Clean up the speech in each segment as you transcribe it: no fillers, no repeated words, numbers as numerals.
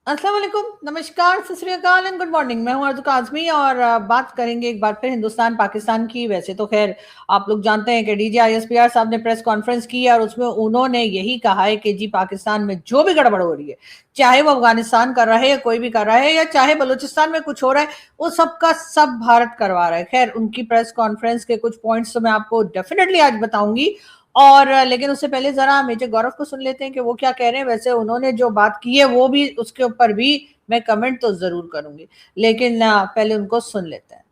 अस्सलाम वालेकुम, नमस्कार, सत श्री अकाल एंड गुड मॉर्निंग। मैं हूं अर्जुका आजमी और बात करेंगे एक बार फिर हिंदुस्तान पाकिस्तान की। वैसे तो खैर आप लोग जानते हैं कि डीजीआईएसपीआर साहब ने प्रेस कॉन्फ्रेंस की और उसमें उन्होंने यही कहा है कि जी पाकिस्तान में जो भी गड़बड़ हो रही है, चाहे वो अफगानिस्तान कर रहा है या कोई भी कर रहा है या चाहे बलूचिस्तान में कुछ हो रहा है, वो सबका सब भारत करवा रहा है। खैर उनकी प्रेस कॉन्फ्रेंस के कुछ पॉइंट्स तो मैं आपको डेफिनेटली आज बताऊंगी, और लेकिन उससे पहले जरा मेजर गौरव को सुन लेते हैं कि वो क्या कह रहे हैं। वैसे उन्होंने जो बात की है वो भी, उसके ऊपर भी मैं कमेंट तो जरूर करूंगी, लेकिन पहले उनको सुन लेते हैं।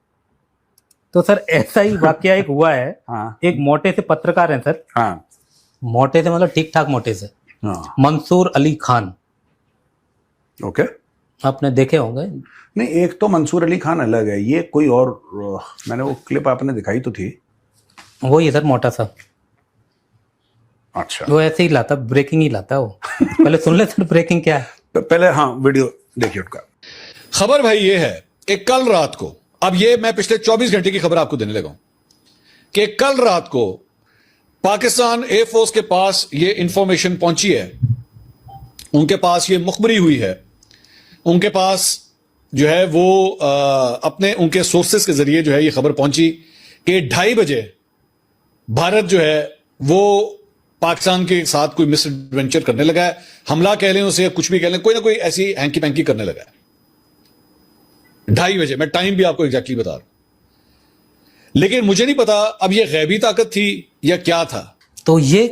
तो सर ऐसा ही वाकया एक हुआ है। हाँ। एक मोटे से पत्रकार हैं सर। हाँ। मोटे से मतलब ठीक ठाक मोटे से। हाँ। मंसूर अली खान, ओके। आपने देखे होंगे। नहीं, एक तो मंसूर अली खान अलग है, ये कोई और। मैंने वो क्लिप आपने दिखाई तो थी। वो ये सर मोटा सा, अच्छा। वो ऐसे ही लाता, ब्रेकिंग ही लाता वो। पहले सुन ले सर ब्रेकिंग क्या है। तो पहले हाँ वीडियो देखिए उनका। खबर भाई ये है कि कल रात को, अब ये मैं पिछले 24 घंटे की खबर आपको देने लगा हूं कि कल रात को पाकिस्तान एयरफोर्स के पास ये इंफॉर्मेशन पहुंची है, उनके पास ये मुखबरी हुई है, उनके पास जो है वो अपने उनके सोर्सेस के जरिए जो है ये खबर पहुंची कि 2:30 बजे भारत जो है वो पाकिस्तान के साथ कोई मिस एडवेंचर करने लगा है। हमला कह लें उसे, कुछ भी कह लें, कोई ना कोई ऐसी हैंकी पैंकी करने लगा है 2:30 बजे। मैं टाइम भी आपको एग्जैक्टली बता रहा हूं, लेकिन मुझे नहीं पता अब ये गैबी ताकत थी या क्या था। तो ये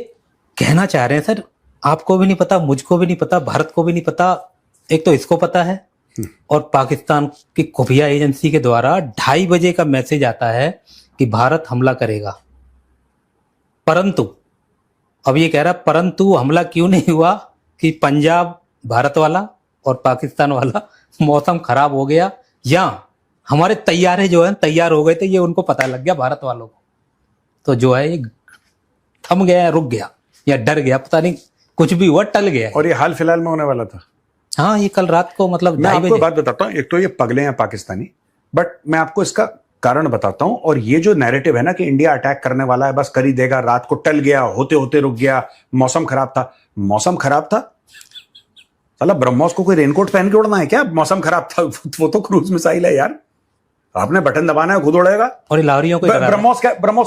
कहना चाह रहे हैं सर, आपको भी नहीं पता, मुझको भी नहीं पता, भारत को भी नहीं पता। एक तो इसको पता है और पाकिस्तान की खुफिया एजेंसी के द्वारा 2:30 बजे का मैसेज आता है कि भारत हमला करेगा। परंतु अब ये कह रहा है परंतु हमला क्यों नहीं हुआ कि पंजाब भारत वाला और पाकिस्तान वाला मौसम खराब हो गया, या हमारे तैयारे जो है तैयार हो गए थे, ये उनको पता लग गया भारत वालों को, तो जो है ये थम गया, रुक गया या डर गया, पता नहीं कुछ भी हुआ, टल गया। और ये हाल फिलहाल में होने वाला था। हाँ, ये कल रात को, मतलब मैं आपको बात बताता हूँ। एक तो ये पगले हैं पाकिस्तानी, बट मैं आपको इसका कारण बताता हूं। और ये जो नैरेटिव है ना कि इंडिया अटैक करने वाला है, बस कर ही देगा, रात को टल गया, होते होते रुक गया, मौसम खराब था। मौसम खराब था साला, ब्रह्मोस को कोई रेनकोट पहन के उड़ना है क्या? मौसम खराब था, वो तो क्रूज मिसाइल है यार, आपने बटन दबाना है, खुद उड़ेगा। और लाहौरियों को ब्रह्मोस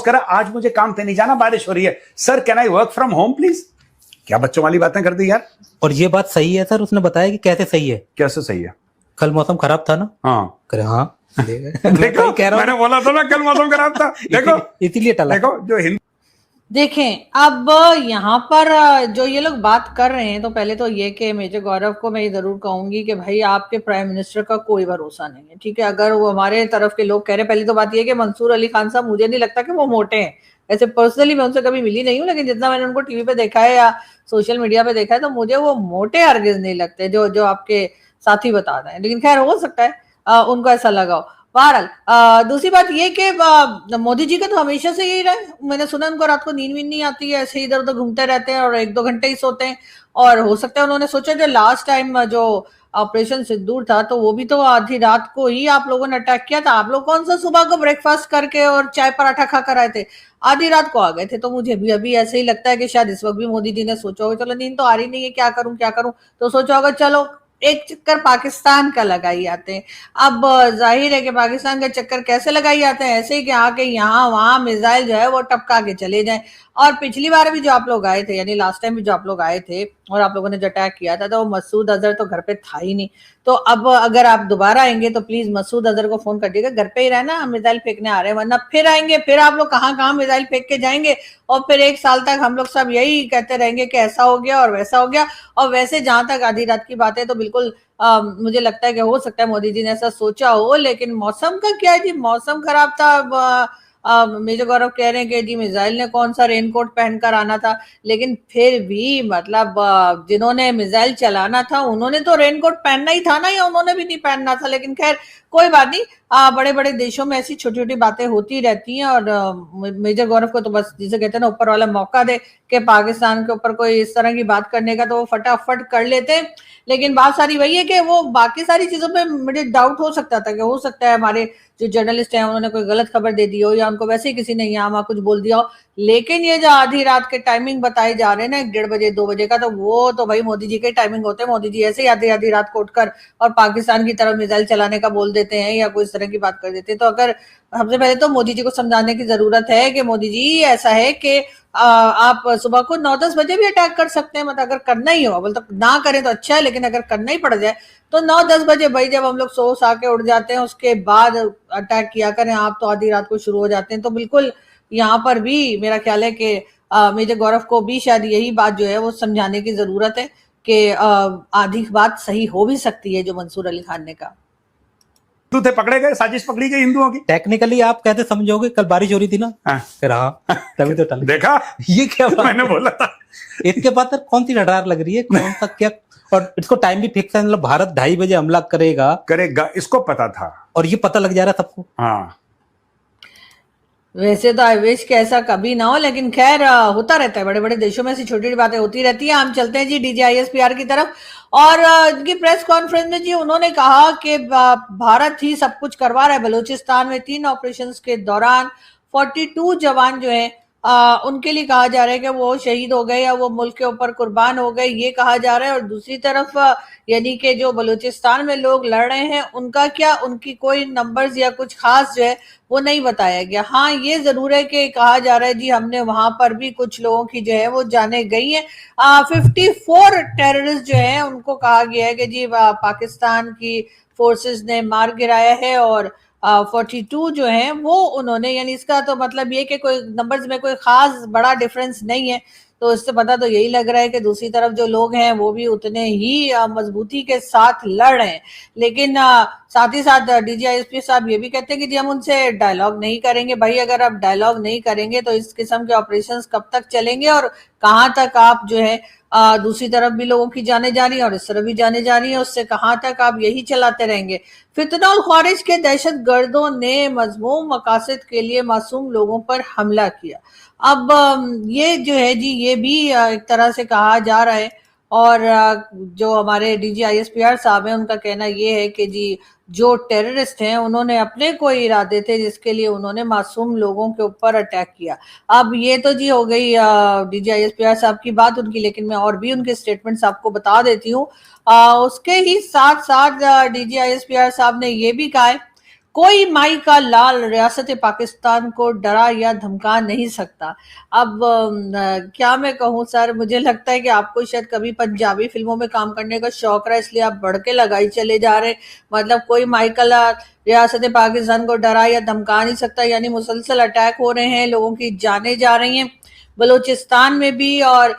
कह रहा आज मुझे काम पे नहीं जाना, बारिश हो रही है, sir can I work from home please. क्या बच्चों वाली बातें कर दी यार। और ये बात सही है सर, उसने बताया कि कैसे सही है। कैसे सही है? कल मौसम खराब था ना। हाँ करे हाँ देखो कह रहा हूं, मैंने बोला था ना कल मौसम खराब था। देखो इसीलिए टला। देखो जो हिंद देखें अब यहाँ पर जो ये लोग बात कर रहे हैं, तो पहले तो ये कि मेजर गौरव को मैं ये जरूर कहूंगी कि भाई आपके प्राइम मिनिस्टर का कोई भरोसा नहीं है, ठीक है। अगर वो हमारे तरफ के लोग कह रहे हैं, पहली तो बात ये कि मंसूर अली खान साहब, मुझे नहीं लगता कि वो मोटे हैं। ऐसे पर्सनली मैं उनसे कभी मिली नहीं हूँ, लेकिन जितना मैंने उनको टीवी पे देखा है या सोशल मीडिया पे देखा है, तो मुझे वो मोटे हरगिज नहीं लगते जो जो आपके साथी बता रहे हैं। लेकिन खैर हो सकता है उनको ऐसा लगा हो। बहरहाल दूसरी बात ये कि मोदी जी का तो हमेशा से यही रहा। मैंने सुना उनको रात को नींद वींद नहीं आती है, ऐसे इधर उधर घूमते रहते हैं और 1-2 घंटे ही सोते हैं। और हो सकता है उन्होंने सोचा जो लास्ट टाइम जो ऑपरेशन सिंदूर था, तो वो भी तो आधी रात को ही आप लोगों ने अटैक किया था। आप लोग कौन सा सुबह को ब्रेकफास्ट करके और चाय पराठा खा कर आए थे, आधी रात को आ गए थे। तो मुझे भी अभी ऐसे ही लगता है कि शायद इस वक्त भी मोदी जी ने सोचा होगा चलो नींद तो आ रही नहीं है, क्या करूं क्या करूं, तो सोचा होगा चलो एक चक्कर पाकिस्तान का लगाई आते हैं। अब जाहिर है कि पाकिस्तान का चक्कर कैसे लगाई आते हैं, ऐसे ही कि आके यहाँ वहां मिसाइल जो है वो टपका के चले जाएं। और पिछली बार भी जो आप लोग आए थे, यानी लास्ट टाइम भी जो आप लोग आए थे और आप लोगों ने जो अटैक किया था, तो वो मसूद अजहर तो घर पे था ही नहीं। तो अब अगर आप दोबारा आएंगे तो प्लीज मसूद अजहर को फोन कर दीजिएगा, घर पे ही रहना, हम मिसाइल फेंकने आ रहे हैं, वरना फिर आएंगे, फिर आप लोग कहाँ कहाँ मिसाइल फेंक के जाएंगे, और फिर 1 साल तक हम लोग सब यही कहते रहेंगे कि ऐसा हो गया और वैसा हो गया। और वैसे जहां तक आधी रात की बात है, तो बिल्कुल मुझे लगता है कि हो सकता है मोदी जी ने ऐसा सोचा हो। लेकिन मौसम का क्या है जी, मौसम खराब था। मेजर गौरव कह रहे हैं कि जी मिसाइल ने कौन सा रेनकोट पहनकर आना था, लेकिन फिर भी मतलब जिन्होंने मिसाइल चलाना था उन्होंने तो रेनकोट पहनना ही था ना, या उन्होंने भी नहीं पहनना था। लेकिन खैर कोई बात नहीं, बड़े बड़े देशों में ऐसी छोटी छोटी बातें होती रहती हैं, और मेजर गौरव को तो बस जिसे कहते हैं ना, ऊपर वाला मौका दे कि पाकिस्तान के ऊपर कोई इस तरह की बात करने का, तो वो फटाफट कर लेते हैं। लेकिन बात सारी वही है कि वो बाकी सारी चीजों पे मुझे डाउट हो सकता था कि हो सकता है हमारे जो जर्नलिस्ट हैं उन्होंने कोई गलत खबर दे दी हो, या उनको वैसे ही किसी ने यहाँ वहाँ कुछ बोल दिया हो। लेकिन ये जो आधी रात के टाइमिंग बताए जा रहे हैं ना, 1:30 बजे 2 बजे का, तो वो तो भाई मोदी जी के टाइमिंग होते हैं। मोदी जी ऐसे ही आधी आधी रात को उठकर और पाकिस्तान की तरफ मिसाइल चलाने का बोल देते हैं या कोई इस तरह की बात कर देते हैं। तो अगर सबसे पहले तो मोदी जी को समझाने की जरूरत है कि मोदी जी ऐसा है कि आप सुबह को 9-10 बजे भी अटैक कर सकते हैं, मतलब अगर करना ही हो, बोलते ना करें तो अच्छा है, लेकिन अगर करना ही पड़ जाए तो 9-10 बजे भाई, जब हम लोग सो सा के उठ जाते हैं उसके बाद अटैक किया करें। आप तो आधी रात को शुरू हो जाते हैं। तो बिल्कुल यहाँ पर भी मेरा ख्याल है कि मेजर गौरव को भी शायद यही बात जो है वो समझाने की जरूरत है कि आधी बात सही हो भी सकती है जो मंसूर अली खान ने कहा। हिंदू थे, पकड़े गए, साजिश पकड़ी गई हिंदुओं की। टेक्निकली आप कहते समझोगे, कल बारिश हो रही थी ना, फिर हाँ तभी तो टल देखा, ये क्या बात मैंने बोला था। इसके बाद सर कौन सी रडार लग रही है, कौन सा क्या, और इसको टाइम भी फिक्स है, मतलब भारत 2:30 बजे हमला करेगा, इसको पता था, और ये पता लग जा रहा है सबको। हाँ, वैसे तो आई विश कि ऐसा कभी ना हो, लेकिन खैर होता रहता है। बड़े बड़े देशों में ऐसी छोटी छोटी बातें होती रहती है। हम चलते हैं जी DGISPR की तरफ, और इनकी प्रेस कॉन्फ्रेंस में जी उन्होंने कहा कि भारत ही सब कुछ करवा रहा है। बलूचिस्तान में 3 ऑपरेशंस के दौरान 42 जवान जो है उनके लिए कहा जा रहा है कि वो शहीद हो गए या वो मुल्क के ऊपर कुर्बान हो गए, ये कहा जा रहा है। और दूसरी तरफ यानी कि जो बलूचिस्तान में लोग लड़ रहे हैं उनका क्या, उनकी कोई नंबर्स या कुछ खास जो है वो नहीं बताया गया। हाँ, ये जरूर है कि कहा जा रहा है जी हमने वहां पर भी कुछ लोगों की जो है वो जाने गई हैं। 54 टेररिस्ट जो है उनको कहा गया है कि जी पाकिस्तान की फोर्सेस ने मार गिराया है, और 42 जो है वो उन्होंने, यानी इसका तो मतलब ये कि कोई नंबर्स में कोई खास बड़ा डिफरेंस नहीं है। तो इससे पता तो यही लग रहा है कि दूसरी तरफ जो लोग हैं वो भी उतने ही मजबूती के साथ लड़ रहे हैं। लेकिन साथ ही साथ DGISP साहब ये भी कहते हैं कि जी हम उनसे डायलॉग नहीं करेंगे। भाई अगर आप डायलॉग नहीं करेंगे तो इस किस्म के ऑपरेशंस कब तक चलेंगे, और कहाँ तक आप जो है दूसरी तरफ भी लोगों की जाने जा रही है और इस तरफ भी जाने जा रही है, उससे कहाँ तक आप यही चलाते रहेंगे। फितना और ख्वारिज के दहशत गर्दों ने मजमूम मकासद के लिए मासूम लोगों पर हमला किया। अब ये जो है जी ये भी एक तरह से कहा जा रहा है, और जो हमारे DGISPR साहब हैं उनका कहना ये है कि जी जो टेररिस्ट हैं उन्होंने अपने कोई इरादे थे जिसके लिए उन्होंने मासूम लोगों के ऊपर अटैक किया। अब ये तो जी हो गई DGISPR साहब की बात उनकी, लेकिन मैं और भी उनके स्टेटमेंट्स आपको बता देती हूँ। उसके ही साथ साथ DGISPR साहब ने ये भी कहा है, कोई माई का लाल रियासत पाकिस्तान को डरा या धमका नहीं सकता। अब क्या मैं कहूँ सर, मुझे लगता है कि आपको शायद कभी पंजाबी फिल्मों में काम करने का शौक रहा है, इसलिए आप बढ़ के लगाई चले जा रहे हैं। मतलब कोई माई का लाल रियासत पाकिस्तान को डरा या धमका नहीं सकता, यानी मुसलसल अटैक हो रहे हैं, लोगों की जानें जा रही हैं बलूचिस्तान में भी और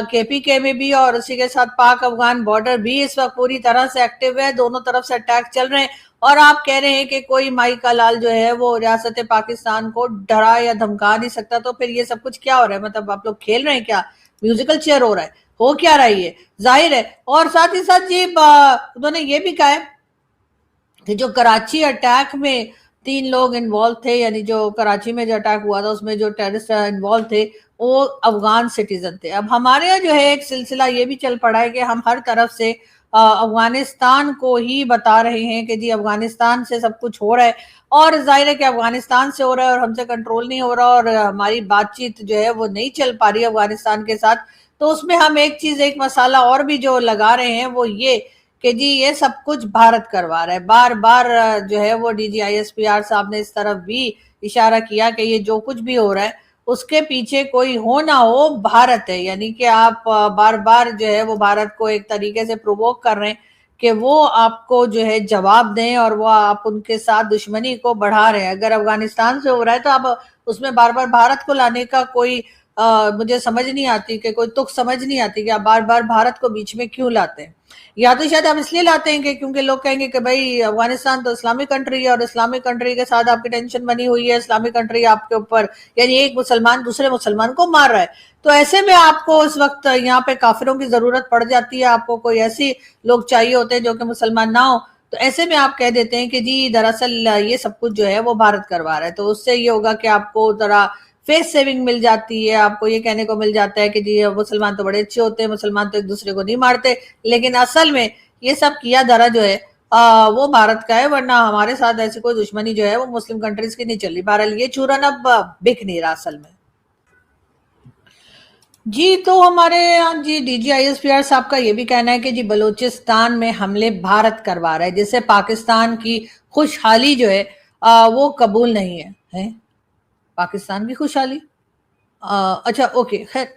KPK में भी, और उसी के साथ पाक अफगान बॉर्डर भी इस वक्त पूरी तरह से एक्टिव है। दोनों तरफ से अटैक चल रहे हैं, और आप कह रहे हैं कि कोई माई का लाल जो है वो रियासत पाकिस्तान को डरा या धमका नहीं सकता। तो फिर ये सब कुछ क्या हो रहा है? मतलब आप लोग खेल रहे हैं क्या? म्यूजिकल चेयर हो रहा है? हो क्या रहा है ये? जाहिर है। और साथ ही साथ जी उन्होंने ये भी कहा है कि जो कराची अटैक में 3 लोग इन्वॉल्व थे, यानी जो कराची में जो अटैक हुआ था उसमें जो टेररिस्ट इन्वॉल्व थे वो अफगान सिटीजन थे। अब हमारे यहाँ जो है एक सिलसिला ये भी चल पड़ा है कि हम हर तरफ से अफगानिस्तान को ही बता रहे हैं कि जी अफगानिस्तान से सब कुछ हो रहा है, और जाहिर है कि अफगानिस्तान से हो रहा है और हमसे कंट्रोल नहीं हो रहा, और हमारी बातचीत जो है वो नहीं चल पा रही है अफगानिस्तान के साथ। तो उसमें हम एक चीज, एक मसाला और भी जो लगा रहे हैं वो ये कि जी ये सब कुछ भारत करवा रहा है। बार बार जो है वो DGISPR साहब ने इस तरफ भी इशारा किया कि ये जो कुछ भी हो रहा है उसके पीछे कोई हो ना हो भारत है, यानी कि आप बार बार जो है वो भारत को एक तरीके से प्रोवोक कर रहे हैं कि वो आपको जो है जवाब दें, और वो आप उनके साथ दुश्मनी को बढ़ा रहे हैं। अगर अफगानिस्तान से हो रहा है तो आप उसमें बार बार भारत को लाने का कोई मुझे समझ नहीं आती, कि कोई तुक समझ नहीं आती कि आप बार बार भारत को बीच में क्यों लाते हैं। या तो शायद आप इसलिए लाते हैं कि क्योंकि लोग कहेंगे कि भाई अफगानिस्तान तो इस्लामिक कंट्री है और इस्लामिक कंट्री के साथ आपकी टेंशन बनी हुई है, इस्लामिक कंट्री आपके ऊपर, यानी एक मुसलमान दूसरे मुसलमान को मार रहा है, तो ऐसे में आपको उस वक्त यहाँ पे काफिरों की जरूरत पड़ जाती है, आपको कोई ऐसी लोग चाहिए होते हैं जो कि मुसलमान ना हो। तो ऐसे में आप कह देते हैं कि जी दरअसल ये सब कुछ जो है वो भारत करवा रहा है, तो उससे ये होगा कि आपको जरा फेस सेविंग मिल जाती है, आपको ये कहने को मिल जाता है कि जी मुसलमान तो बड़े अच्छे होते हैं, मुसलमान तो एक दूसरे को नहीं मारते, लेकिन असल में ये सब किया धरा जो है वो भारत का है, वरना हमारे साथ ऐसी कोई दुश्मनी जो है वो मुस्लिम कंट्रीज की नहीं चल रही। बहरहाल ये चूरन अब बिक नहीं रहा असल में। जी तो हमारे यहाँ जी DGISPR साहब का ये भी कहना है कि जी बलूचिस्तान में हमले भारत करवा रहा है, जिससे पाकिस्तान की खुशहाली जो है वो कबूल नहीं है? पाकिस्तान की खुशहाली, अच्छा ओके, खैर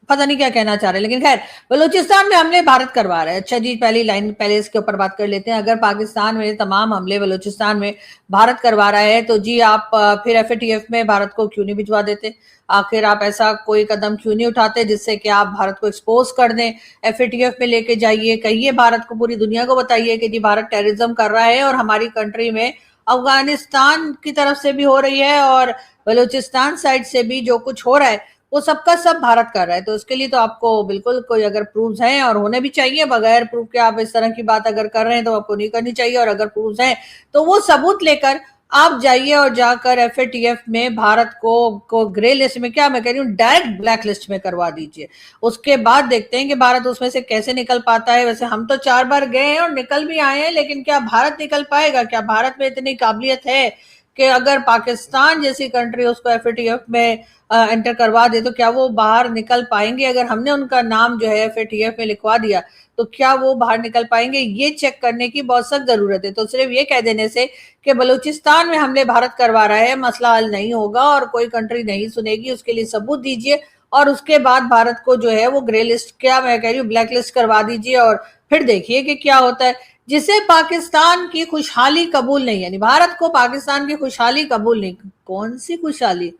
पता नहीं क्या कहना चाह रहे, लेकिन खैर बलूचिस्तान में हमले भारत करवा रहा है। अच्छा जी, पहली लाइन पहले इसके ऊपर बात कर लेते हैं। अगर पाकिस्तान में तमाम हमले बलूचिस्तान में भारत करवा रहा है तो जी आप फिर FATF में भारत को क्यों नहीं भिजवा देते? आखिर आप ऐसा कोई कदम क्यों नहीं उठाते जिससे कि आप भारत को एक्सपोज कर दें? FATF में लेके जाइए, कहिए भारत को, पूरी दुनिया को बताइए कि जी भारत टेररिज्म कर रहा है और हमारी कंट्री में अफगानिस्तान की तरफ से भी हो रही है और बलूचिस्तान साइड से भी जो कुछ हो रहा है वो सबका सब भारत कर रहा है। तो उसके लिए तो आपको बिल्कुल कोई अगर प्रूफ्स हैं, और होने भी चाहिए, बगैर प्रूफ के आप इस तरह की बात अगर कर रहे हैं तो आपको नहीं करनी चाहिए, और अगर प्रूफ्स हैं तो वो सबूत लेकर आप जाइए और जाकर FATF में भारत को ग्रे लिस्ट में, क्या मैं कह रही हूँ, डायरेक्ट ब्लैक लिस्ट में करवा दीजिए। उसके बाद देखते हैं कि भारत उसमें से कैसे निकल पाता है। वैसे हम तो 4 बार गए हैं और निकल भी आए हैं, लेकिन क्या भारत निकल पाएगा? क्या भारत में इतनी काबिलियत है कि अगर पाकिस्तान जैसी कंट्री उसको FATF में एंटर करवा दे तो क्या वो बाहर निकल पाएंगे? अगर हमने उनका नाम जो है FATF में लिखवा दिया तो क्या वो बाहर निकल पाएंगे? ये चेक करने की बहुत सख्त जरूरत है। तो सिर्फ ये कह देने से कि बलूचिस्तान में हमले भारत करवा रहा है मसला हल नहीं होगा और कोई कंट्री नहीं सुनेगी। उसके लिए सबूत दीजिए और उसके बाद भारत को जो है वो ग्रे लिस्ट, क्या मैं कह रही हूँ, ब्लैक लिस्ट करवा दीजिए और फिर देखिए कि क्या होता है। जिसे पाकिस्तान की खुशहाली कबूल नहीं, यानी भारत को पाकिस्तान की खुशहाली कबूल नहीं। कौन सी खुशहाली?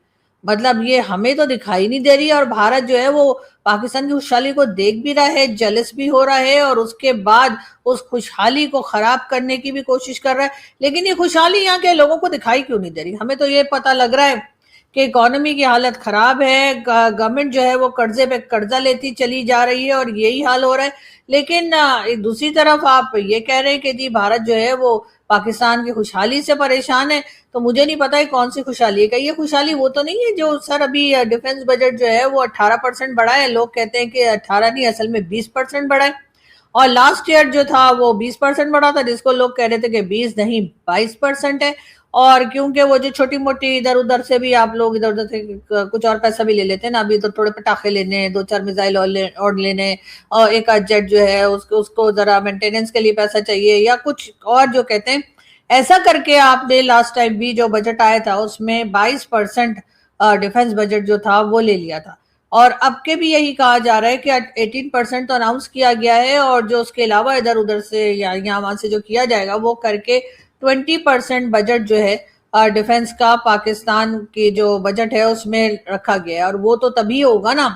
मतलब ये हमें तो दिखाई नहीं दे रही, और भारत जो है वो पाकिस्तान की खुशहाली को देख भी रहा है, जेलस भी हो रहा है, और उसके बाद उस खुशहाली को खराब करने की भी कोशिश कर रहा है। लेकिन ये खुशहाली यहाँ के लोगों को दिखाई क्यों नहीं दे रही? हमें तो ये पता लग रहा है कि इकोनॉमी की हालत खराब है, गवर्नमेंट जो है वो कर्जे पे कर्जा लेती चली जा रही है और यही हाल हो रहा है। लेकिन दूसरी तरफ आप ये कह रहे हैं कि जी भारत जो है वो पाकिस्तान की खुशहाली से परेशान है। तो मुझे नहीं पता है कौन सी खुशहाली है। ये खुशहाली वो तो नहीं है जो सर अभी डिफेंस बजट जो है वो 18% बढ़ा है। लोग कहते हैं कि 18 नहीं, असल में 20% बढ़ा है, और लास्ट ईयर जो था वो 20% बढ़ा था, जिसको लोग कह रहे थे कि 20 नहीं 22% है। और क्योंकि वो जो छोटी मोटी इधर उधर से भी आप लोग इधर उधर से कुछ और पैसा भी ले लेते हैं ना, अभी तो थोड़े पटाखे लेने, 2-4 मिसाइल और लेने, और एक आध जेट जो है उसको जरा मेंटेनेंस के लिए पैसा चाहिए या कुछ और जो कहते हैं, ऐसा करके आपने लास्ट टाइम भी जो बजट आया था उसमें 22% डिफेंस बजट जो था वो ले लिया था। और अब के भी यही कहा जा रहा है कि 18% तो अनाउंस किया गया है, और जो उसके अलावा इधर उधर से या यहाँ वहां से जो किया जाएगा वो करके 20% बजट जो है डिफेंस का पाकिस्तान की जो बजट है उसमें रखा गया है। और वो तो तभी होगा ना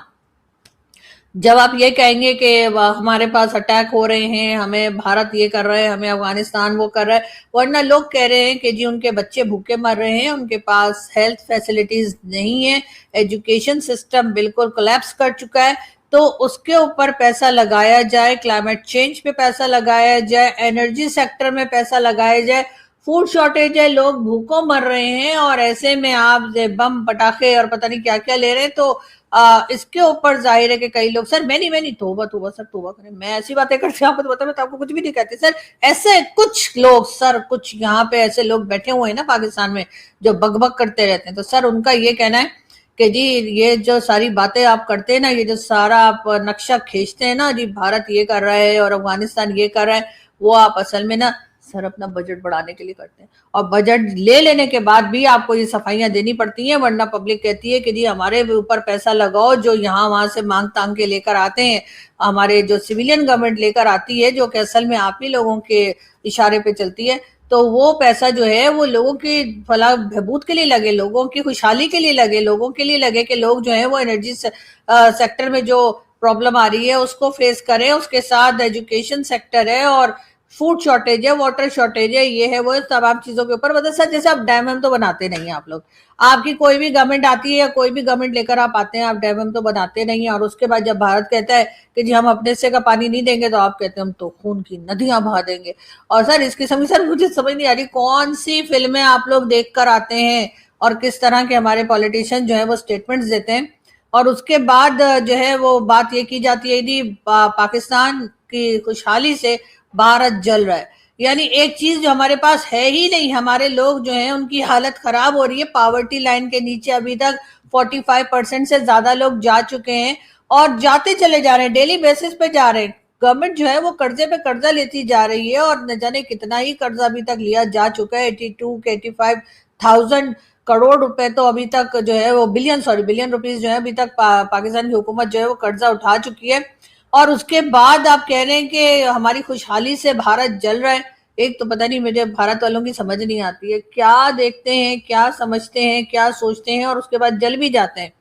जब आप ये कहेंगे कि हमारे पास अटैक हो रहे हैं, हमें भारत ये कर रहा है, हमें अफगानिस्तान वो कर रहा है। वरना लोग कह रहे हैं कि जी उनके बच्चे भूखे मर रहे हैं, उनके पास हेल्थ फैसिलिटीज नहीं है, एजुकेशन सिस्टम बिल्कुल कोलैप्स कर चुका है। तो उसके ऊपर पैसा लगाया जाए, क्लाइमेट चेंज पे पैसा लगाया जाए, एनर्जी सेक्टर में पैसा लगाया जाए। फूड शॉर्टेज है, लोग भूखों मर रहे हैं, और ऐसे में आप बम पटाखे और पता नहीं क्या क्या ले रहे हैं। तो इसके ऊपर जाहिर है कि कई लोग, सर मैं नहीं, तोबा तोबा सर, तोबा करें, मैं ऐसी बातें करती हूँ, आपको तो पता, मैं तो आपको कुछ भी नहीं कहती सर। ऐसे कुछ लोग सर, कुछ यहाँ पे ऐसे लोग बैठे हुए हैं ना पाकिस्तान में जो बकबक करते रहते हैं। तो सर उनका ये कहना है कि जी ये जो सारी बातें आप करते हैं ना, ये जो सारा आप नक्शा खींचते हैं ना, जी भारत ये कर रहा है और अफगानिस्तान ये कर रहा है, वो आप असल में ना सर अपना बजट बढ़ाने के लिए करते हैं। और बजट ले लेने के बाद भी आपको ये सफाइयां देनी पड़ती हैं, वरना पब्लिक कहती है कि जी हमारे ऊपर पैसा लगाओ, जो यहाँ वहां से मांग तांग के लेकर आते हैं, हमारे जो सिविलियन गवर्नमेंट लेकर आती है, जो कि असल में आप ही लोगों के इशारे पे चलती है। तो वो पैसा जो है वो लोगों की फलाह बहबूद के लिए लगे, लोगों की खुशहाली के लिए लगे, लोगों के लिए लगे कि लोग जो है वो एनर्जी सेक्टर में जो प्रॉब्लम आ रही है उसको फेस करें, उसके साथ एजुकेशन सेक्टर है और फूड शॉर्टेज है, वाटर शॉर्टेज है, ये है वो तमाम चीजों के ऊपर। मतलब सर जैसे आप डैम तो बनाते नहीं है आप लोग, आपकी कोई भी गवर्नमेंट आती है या कोई भी गवर्नमेंट लेकर आप आते हैं, आप डैम तो बनाते नहीं है। और उसके बाद जब भारत कहता है कि जी हम अपने हिस्से का पानी नहीं देंगे, तो आप कहते हैं हम तो खून की नदियां बहा देंगे। और सर इस किस्म की, सर मुझे समझ नहीं आ रही कौन सी फिल्में आप लोग देख कर आते हैं और किस तरह के हमारे पॉलिटिशियन जो है वो स्टेटमेंट्स देते हैं। और उसके बाद जो है वो बात ये की जाती है कि पाकिस्तान की खुशहाली से भारत जल रहा है। यानी एक चीज जो हमारे पास है ही नहीं, हमारे लोग जो हैं उनकी हालत खराब हो रही है। पावर्टी लाइन के नीचे अभी तक 45% से ज्यादा लोग जा चुके हैं और जाते चले जा रहे हैं, डेली बेसिस पे जा रहे हैं। गवर्नमेंट जो है वो कर्जे पे कर्जा लेती जा रही है और न जाने कितना ही कर्जा अभी तक लिया जा चुका है। 85,000 करोड़ रुपए तो अभी तक जो है वो बिलियन रुपीस जो है अभी तक पाकिस्तान की हुकूमत जो है वो कर्जा उठा चुकी है। और उसके बाद आप कह रहे हैं कि हमारी खुशहाली से भारत जल रहा है। एक तो पता नहीं, मुझे भारत वालों की समझ नहीं आती है, क्या देखते हैं, क्या समझते हैं, क्या सोचते हैं और उसके बाद जल भी जाते हैं।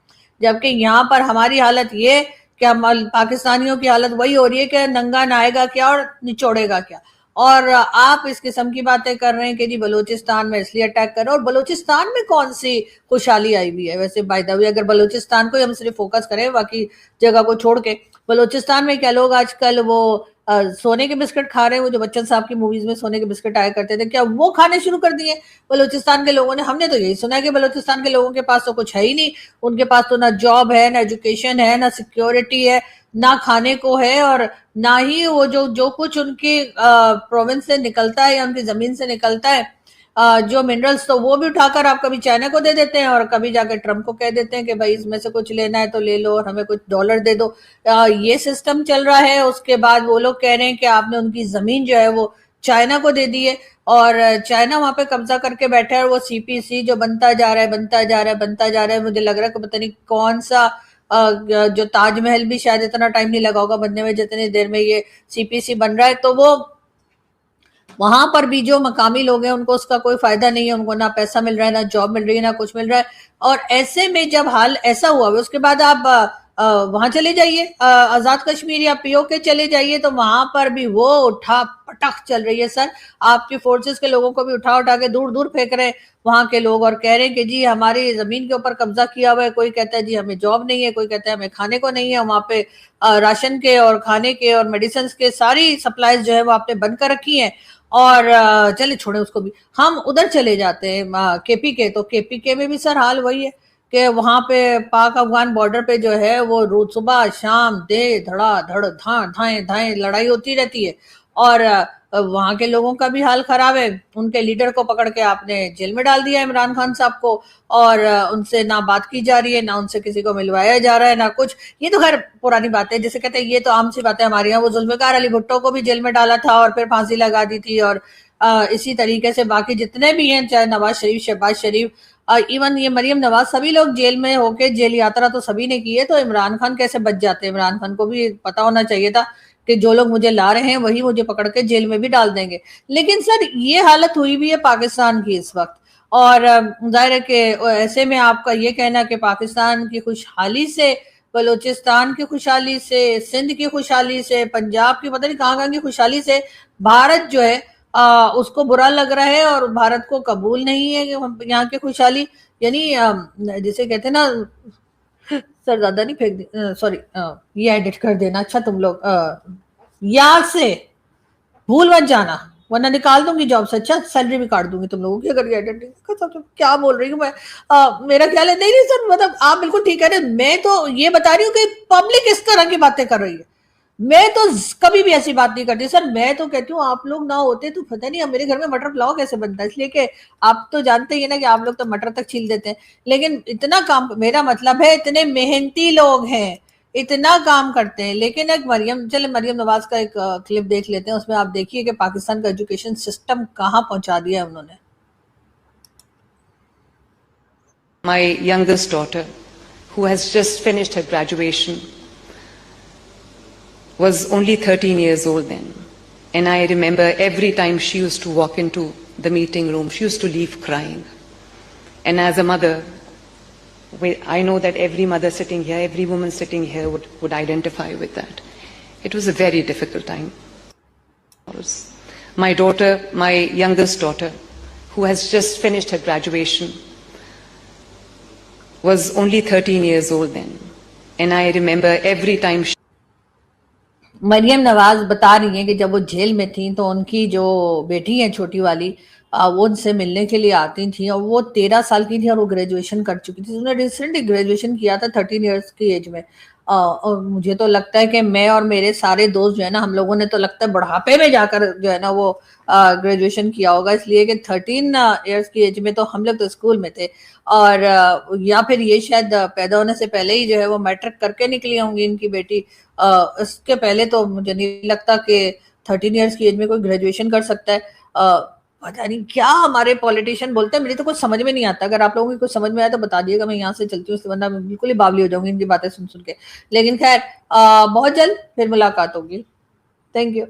जबकि यहाँ पर हमारी हालत ये, क्या पाकिस्तानियों की हालत वही हो रही है कि नंगा नहाएगा क्या और निचोड़ेगा क्या। और आप इस किस्म की बातें कर रहे हैं कि जी बलूचिस्तान में इसलिए अटैक कर रहे हैं। और बलूचिस्तान में कौन सी खुशहाली आई हुई है वैसे बाय द वे, अगर बलूचिस्तान को हम सिर्फ फोकस करें बाकी जगह को छोड़ के। बलूचिस्तान में क्या लोग आजकल वो सोने के बिस्किट खा रहे हैं, वो जो बच्चन साहब की मूवीज में सोने के बिस्किट आया करते थे, क्या वो खाने शुरू कर दिए बलूचिस्तान के लोगों ने? हमने तो यही सुना है कि बलूचिस्तान के लोगों के पास तो कुछ है ही नहीं, उनके पास तो ना जॉब है, ना एजुकेशन है, ना सिक्योरिटी है, ना खाने को है, और ना ही वो जो कुछ उनकी प्रोविंस से निकलता है या उनकी जमीन से निकलता है जो मिनरल्स, तो वो भी उठाकर आप कभी चाइना को दे देते हैं और कभी जाकर ट्रम्प को कह देते हैं कि भाई इसमें से कुछ लेना है तो ले लो और हमें कुछ डॉलर दे दो। ये सिस्टम चल रहा है। उसके बाद वो लोग कह रहे हैं कि आपने उनकी जमीन जो है वो चाइना को दे दी है और चाइना वहां पे कब्जा करके बैठा है। और वो सीपीसी जो बनता जा रहा है, मुझे लग रहा है कि पता नहीं कौन सा जो ताजमहल भी शायद इतना टाइम नहीं लगा होगा बनने में जितनी देर में ये सीपीसी बन रहा है। तो वो वहां पर भी जो मकामी लोग हैं उनको उसका कोई फायदा नहीं है, उनको ना पैसा मिल रहा है, ना जॉब मिल रही है, ना कुछ मिल रहा है। और ऐसे में जब हाल ऐसा हुआ है, उसके बाद आप वहां चले जाइए, आजाद कश्मीर या पीओके चले जाइए, तो वहां पर भी वो उठा पटक चल रही है। सर आपकी फोर्सेस के लोगों को भी उठा उठा के दूर दूर फेंक रहे हैं वहां के लोग और कह रहे हैं कि जी हमारी जमीन के ऊपर कब्जा किया हुआ है। कोई कहता है जी हमें जॉब नहीं है, कोई कहता है हमें खाने को नहीं है। वहां पे राशन के और खाने के और मेडिसिन के सारी सप्लाईज जो है वो आपने बंद कर रखी है। और चले छोड़े उसको भी, हम उधर चले जाते हैं केपी के, तो केपी के में भी सर हाल वही है कि वहां पे पाक अफगान बॉर्डर पे जो है वो रोज सुबह शाम दे धड़ा धड़ धाए धाए लड़ाई होती रहती है। और वहां के लोगों का भी हाल खराब है। उनके लीडर को पकड़ के आपने जेल में डाल दिया इमरान खान साहब को, और उनसे ना बात की जा रही है, ना उनसे किसी को मिलवाया जा रहा है, ना कुछ। ये तो खैर पुरानी बात है, जैसे कहते हैं ये तो आम सी बात है हमारे यहाँ। वो जुल्फिकार अली भुट्टो को भी जेल में डाला था और फिर फांसी लगा दी थी। और इसी तरीके से बाकी जितने भी हैं, चाहे नवाज शरीफ, शहबाज शरीफ, इवन ये मरियम नवाज, सभी लोग जेल में होके जेल यात्रा तो सभी ने की है। तो इमरान खान कैसे बच जाते? इमरान खान को भी पता होना चाहिए था कि जो लोग मुझे ला रहे हैं वही मुझे पकड़ के जेल में भी डाल देंगे। लेकिन सर ये हालत हुई भी है पाकिस्तान की इस वक्त। और जाहिर है कि ऐसे में आपका ये कहना कि पाकिस्तान की खुशहाली से, बलूचिस्तान की खुशहाली से, सिंध की खुशहाली से, पंजाब की पता नहीं कहाँ की खुशहाली से भारत जो है उसको बुरा लग रहा है और भारत को कबूल नहीं है कि यहाँ की खुशहाली, यानी जिसे कहते हैं ना, सर ज्यादा नहीं फेंक, सॉरी ये एडिट कर देना। अच्छा तुम लोग याद से भूल मत जाना वरना निकाल दूंगी जॉब से। अच्छा सैलरी भी काट दूंगी तुम लोगों की अगर ये एडिटिंग। क्या बोल रही हूँ मैं, मेरा ख्याल है नहीं सर, मतलब आप बिल्कुल ठीक कह रहे हैं। मैं तो ये बता रही हूँ कि पब्लिक इस तरह की बातें कर रही है। मैं तो कभी भी ऐसी बात नहीं करती सर। मैं तो कहती हूँ आप लोग ना होते तो पता नहीं मेरे घर में मटर पुलाव कैसे बनता है, इसलिए कि आप तो जानते ही ना कि आप लोग तो मटर तक छील देते हैं। लेकिन इतना काम, मेरा मतलब है इतने मेहनती लोग हैं, इतना काम करते हैं। लेकिन एक मरियम नवाज का एक क्लिप देख लेते हैं, उसमें आप देखिए कि पाकिस्तान का एजुकेशन सिस्टम कहाँ पहुंचा दिया है उन्होंने। My youngest daughter, who has just finished her graduation, was only 13 years old then. And I remember every time she used to walk into the meeting room, she used to leave crying. And as a mother, I know that every mother sitting here, every woman sitting here would identify with that. It was a very difficult time. My daughter, my youngest daughter, who has just finished her graduation, was only 13 years old then. And I remember every time she Maryam Nawaz बता रही हैं कि जब वो jail में थी तो उनकी जो बेटी है छोटी वाली वो उनसे मिलने के लिए आती थी और वो 13 साल की थी और वो ग्रेजुएशन कर चुकी थी। उन्होंने रिसेंटली ग्रेजुएशन किया था 13 इयर्स की एज में। और मुझे तो लगता है कि मैं और मेरे सारे दोस्त जो है ना, हम लोगों ने तो लगता है बुढ़ापे में जाकर जो है ना वो ग्रेजुएशन किया होगा, इसलिए कि 13 इयर्स की एज में तो हम लोग तो स्कूल में थे। और या फिर ये शायद पैदा होने से पहले ही जो है वो मैट्रिक करके निकली होंगी इनकी बेटी। इसके पहले तो मुझे नहीं लगता कि 13 इयर्स की एज में कोई ग्रेजुएशन कर सकता है। पता नहीं क्या हमारे पॉलिटिशियन बोलते हैं, मुझे तो कुछ समझ में नहीं आता। अगर आप लोगों की कुछ समझ में आया तो बता दिएगा, मैं यहाँ से चलती हूँ, उसके वरना मैं बिल्कुल ही बावली हो जाऊंगी इनकी बातें सुन सुन के। लेकिन खैर बहुत जल्द फिर मुलाकात होगी। Thank you.